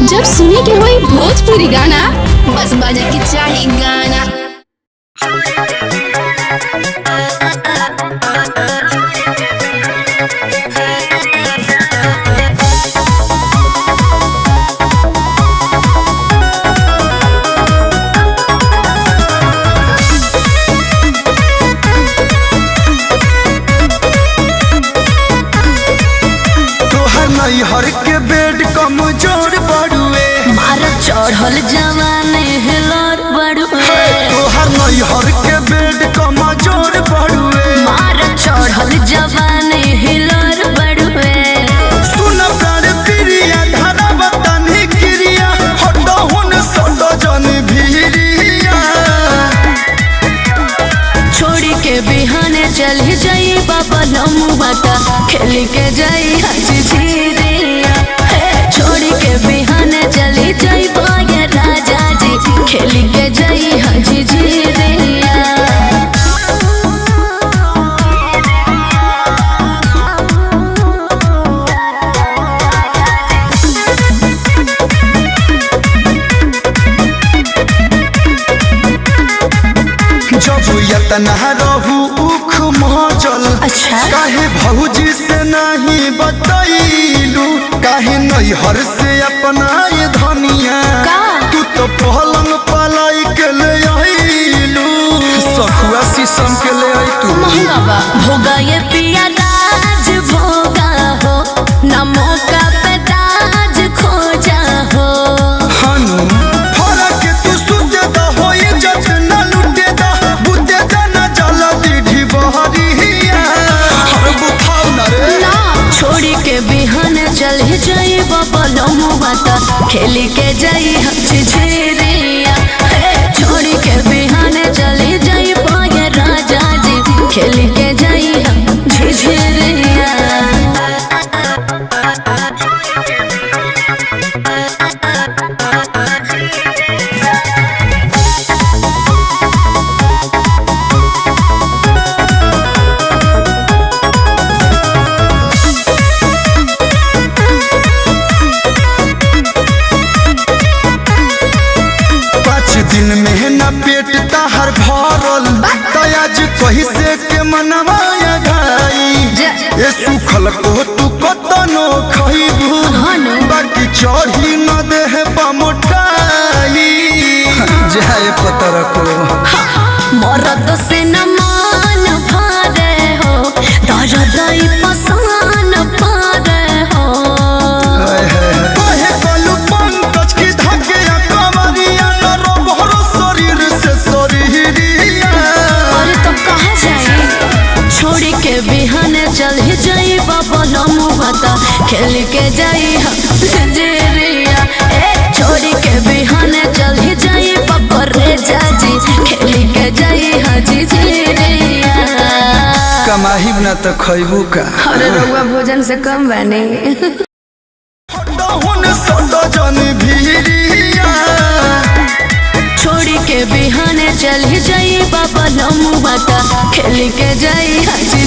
जब सुने के होई भोजपुरी गाना बस बजे के चाही गाना। हर के बेड कमजोर बड़ुए मारा चढ़ल जवाने हिलोर बड़ुए तोहर नैहर के बेड कमजोर बड़ुए मारा चढ़ल जवाने हिलोर बड़ुए सुन प्राण प्रिया धारा बतानी क्रिया हटो हुन सटो जन भीरिया छोड़ी के बिहाने चली जाई बाबा लमुआता खेल के जाई हाजी झीरिया छोड़ी के बिहाने चली जाई बागे राजा जी खेल के जाई हाजी झीरिया। जब यतना रहू उख मचल अच्छा काहे भौजी से नहीं बतैलू काहे नैहर से अपना ये धनिया का? तू तो पलंग पलाई के ले आइलू सखुआ शीशम के ले आई तू महंगा बा भोगा ये पिया राज भोगा हो ना मौका पे दाज खोजा हो हनु फरक तू सुते द होई जत न लुटे द बुते द न जल दीढ़ी बहरिया हर बुखाव न रे ना छोड़ी के बिहान चल जाई बाबा लमुआता खेल के जाई हची झेरिया छोड़ी के बिहान चली जाई पाए राजा जी खेल के जाई हम झिझरिया। दिन में न पेट ताहर भरल तयाज कही से के मनवाया घाई ये सुखल को तू कतनो खइबू बाकी चढ़ी न देह पमोटाई जाए पतर को मरद से न मान भारे हो दर्द पसान पारे हो कहे कलू पंकज की धकिया कमरिया न रोबहर शरीर से शरीरिया अरे तो कहाँ जाई छोड़ी के बिहान चल जाई बाबा लमुआता खेल के जाई हजेरिया छोड़ी के बिहान चल जाई बाबा रे जाजी खेल के जाई हाजी झेरिया। कमाही न तो खइबू का अरे रउआ भोजन से कम बने छोड़ी के बिहाने चल जाई बाबा लमुआता खेल के जाई हाजी